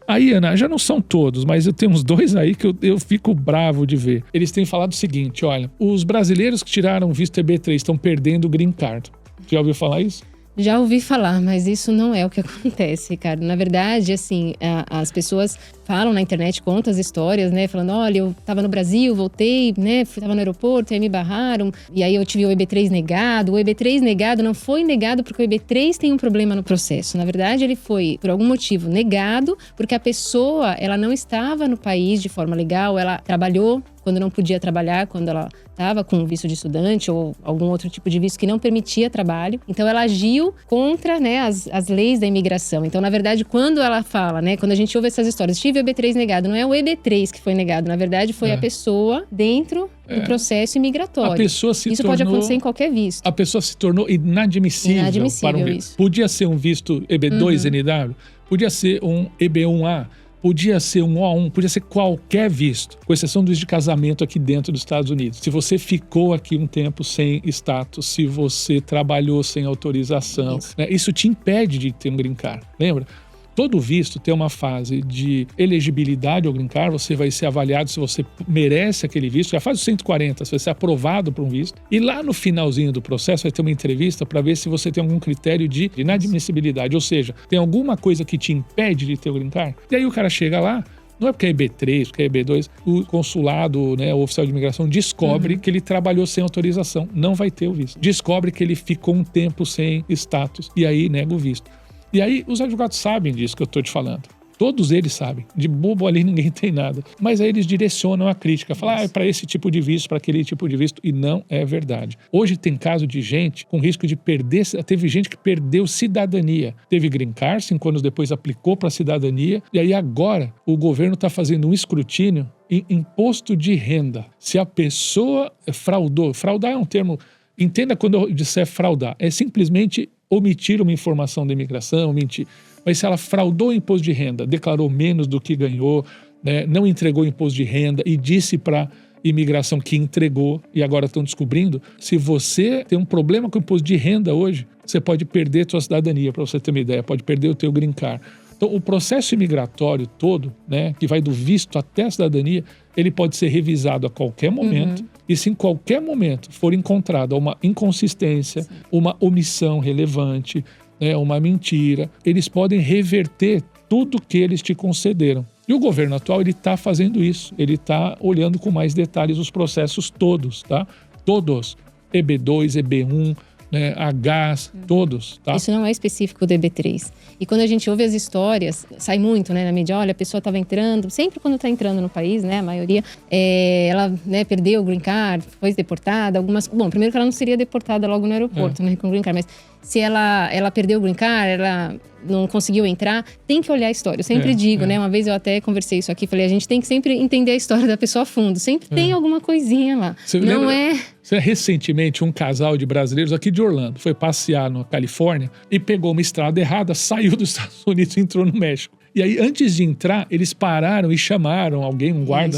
Aí, Ana, já não são todos, mas eu tenho uns 2 aí que eu fico bravo de ver. Eles têm falado o seguinte, olha, os brasileiros que tiraram visto EB3 estão perdendo o green card. Já ouviu falar isso? Já ouvi falar, mas isso não é o que acontece, Ricardo. Na verdade, assim, as pessoas falam na internet, contam as histórias, né? Falando, olha, eu tava no Brasil, voltei, né? Tava no aeroporto, aí me barraram. E aí eu tive o EB3 negado. O EB3 negado não foi negado porque o EB3 tem um problema no processo. Na verdade, ele foi, por algum motivo, negado porque a pessoa, ela não estava no país de forma legal, ela trabalhou quando não podia trabalhar, quando ela estava com visto de estudante ou algum outro tipo de visto que não permitia trabalho. Então, ela agiu contra, né, as leis da imigração. Então, na verdade, quando ela fala, né, quando a gente ouve essas histórias, tive o EB3 negado, não é o EB3 que foi negado, na verdade, foi a pessoa dentro do processo imigratório. A pessoa Isso pode acontecer em qualquer visto. A pessoa se tornou inadmissível para um visto. Isso. Podia ser um visto EB2 NW, podia ser um EB1A, podia ser um O1, podia ser qualquer visto, com exceção dos de casamento aqui dentro dos Estados Unidos. Se você ficou aqui um tempo sem status, se você trabalhou sem autorização, isso te impede de ter um green card. Lembra? Todo visto tem uma fase de elegibilidade ao green card, você vai ser avaliado se você merece aquele visto, já faz o 140, você vai ser aprovado para um visto, e lá no finalzinho do processo vai ter uma entrevista para ver se você tem algum critério de inadmissibilidade, ou seja, tem alguma coisa que te impede de ter o green card. E aí o cara chega lá, não é porque é EB3, porque é EB2, o consulado, né, o oficial de imigração descobre que ele trabalhou sem autorização, não vai ter o visto. Descobre que ele ficou um tempo sem status, e aí nega o visto. E aí, os advogados sabem disso que eu estou te falando. Todos eles sabem. De bobo ali ninguém tem nada. Mas aí eles direcionam a crítica. Falam, é para esse tipo de visto, para aquele tipo de visto. E não é verdade. Hoje tem caso de gente com risco de perder... Teve gente que perdeu cidadania. Teve green card, 5 anos depois aplicou para cidadania. E aí agora o governo está fazendo um escrutínio em imposto de renda. Se a pessoa fraudou... Fraudar é um termo... Entenda quando eu disser fraudar. É simplesmente omitir uma informação da imigração, mentir. Mas se ela fraudou o imposto de renda, declarou menos do que ganhou, né, não entregou o imposto de renda e disse para imigração que entregou e agora estão descobrindo, se você tem um problema com o imposto de renda hoje, você pode perder a sua cidadania, para você ter uma ideia, pode perder o teu green card. Então, o processo imigratório todo, né, que vai do visto até a cidadania, ele pode ser revisado a qualquer momento. E se em qualquer momento for encontrada uma inconsistência, uma omissão relevante, né, uma mentira, eles podem reverter tudo que eles te concederam. E o governo atual, ele está fazendo isso. Ele está olhando com mais detalhes os processos todos, tá? Todos. EB2, EB1, né, a gás, todos, tá? Isso não é específico do EB3. E quando a gente ouve as histórias, sai muito, né, na mídia, olha, a pessoa estava entrando, sempre quando está entrando no país, né, a maioria, ela, né, perdeu o green card, foi deportada, algumas... Bom, primeiro que ela não seria deportada logo no aeroporto, né, com o green card, mas se ela perdeu o green card, ela não conseguiu entrar, tem que olhar a história. Eu sempre digo, né, uma vez eu até conversei isso aqui, falei, a gente tem que sempre entender a história da pessoa a fundo, sempre tem alguma coisinha lá. Você não lembra, recentemente, um casal de brasileiros aqui de Orlando foi passear na Califórnia e pegou uma estrada errada, saiu dos Estados Unidos e entrou no México. E aí, antes de entrar, eles pararam e chamaram alguém, um guarda.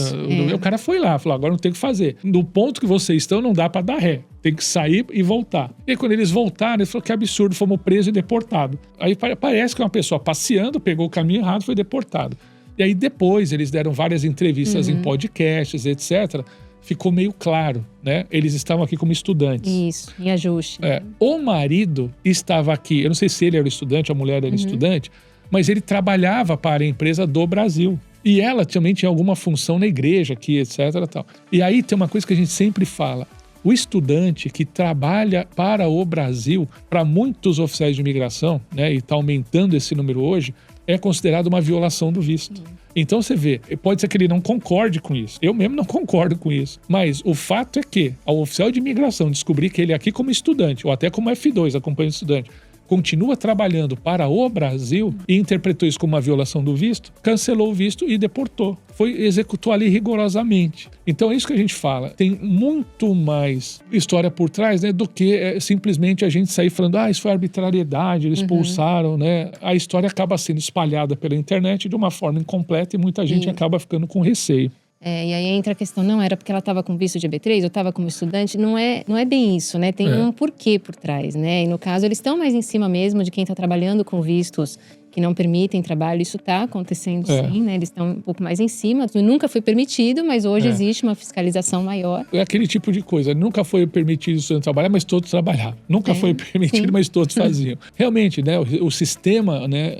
O cara foi lá, falou, agora não tem o que fazer. No ponto que vocês estão, não dá pra dar ré. Tem que sair e voltar. E aí, quando eles voltaram, eles falaram que absurdo, fomos presos e deportados. Aí parece que uma pessoa passeando, pegou o caminho errado e foi deportado. E aí depois, eles deram várias entrevistas em podcasts, etc., ficou meio claro, né? Eles estavam aqui como estudantes. Isso, em ajuste. O marido estava aqui, eu não sei se ele era estudante, a mulher era estudante, mas ele trabalhava para a empresa do Brasil. E ela também tinha alguma função na igreja aqui, etc. Tal. E aí tem uma coisa que a gente sempre fala. O estudante que trabalha para o Brasil, para muitos oficiais de imigração, né, e está aumentando esse número hoje, é considerado uma violação do visto. Então você vê, pode ser que ele não concorde com isso. Eu mesmo não concordo com isso. Mas o fato é que ao oficial de imigração descobrir que ele é aqui como estudante, ou até como F2, acompanhante estudante, continua trabalhando para o Brasil e interpretou isso como uma violação do visto, cancelou o visto e deportou. Executou ali rigorosamente. Então é isso que a gente fala. Tem muito mais história por trás, né, do que simplesmente a gente sair falando, isso foi arbitrariedade, eles expulsaram, né? A história acaba sendo espalhada pela internet de uma forma incompleta e muita gente acaba ficando com receio. E aí entra a questão, não era porque ela estava com visto de EB3, eu estava como estudante, não é bem isso, né? Tem um porquê por trás, né? E no caso, eles estão mais em cima mesmo de quem está trabalhando com vistos que não permitem trabalho. Isso está acontecendo sim, né? Eles estão um pouco mais em cima. Nunca foi permitido, mas hoje existe uma fiscalização maior. É aquele tipo de coisa. Nunca foi permitido estudante trabalhar, mas todos trabalhavam. Nunca foi permitido, mas todos faziam. Realmente, né? O sistema, né?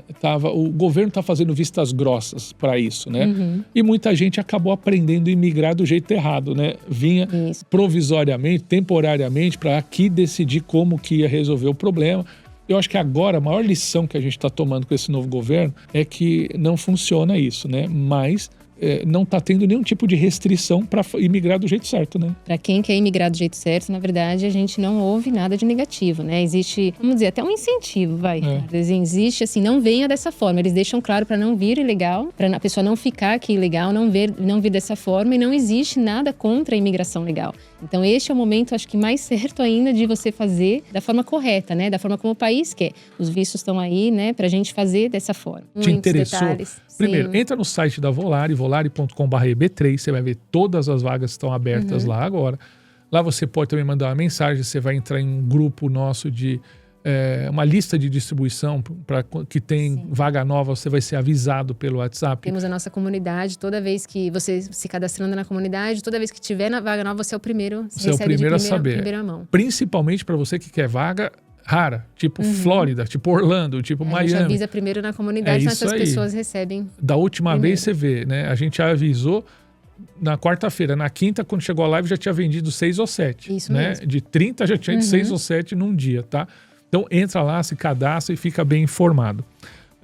O governo está fazendo vistas grossas para isso, né? E muita gente acabou aprendendo a imigrar do jeito errado, né? Vinha provisoriamente, temporariamente, para aqui decidir como que ia resolver o problema. Eu acho que agora a maior lição que a gente está tomando com esse novo governo é que não funciona isso, né? Mas não está tendo nenhum tipo de restrição para imigrar do jeito certo, né? Para quem quer imigrar do jeito certo, na verdade, a gente não ouve nada de negativo, né? Existe, vamos dizer, até um incentivo, existe assim, não venha dessa forma. Eles deixam claro para não vir ilegal, para a pessoa não ficar aqui ilegal, não vir dessa forma, e não existe nada contra a imigração legal. Então, este é o momento, acho que mais certo ainda de você fazer da forma correta, né? Da forma como o país quer. Os vistos estão aí, né? Pra gente fazer dessa forma. Te interessou? Detalhes. Primeiro, entra no site da Volare, volare.com/eb3, você vai ver todas as vagas que estão abertas lá agora. Lá você pode também mandar uma mensagem, você vai entrar em um grupo nosso de uma lista de distribuição para que tem vaga nova, você vai ser avisado pelo WhatsApp. Temos a nossa comunidade, toda vez que você se cadastrando na comunidade, toda vez que tiver na vaga nova, você é o primeiro, você é o primeiro a saber. Primeira mão. Principalmente para você que quer vaga rara, tipo Flórida, tipo Orlando, tipo Miami. A gente avisa primeiro na comunidade, então essas pessoas recebem. Da última vez você vê, né? A gente já avisou na quarta-feira. Na quinta, quando chegou a live, já tinha vendido 6 ou 7. Isso né? mesmo. De 30 já tinha 6 ou 7 num dia, tá? Então entra lá, se cadastra e fica bem informado.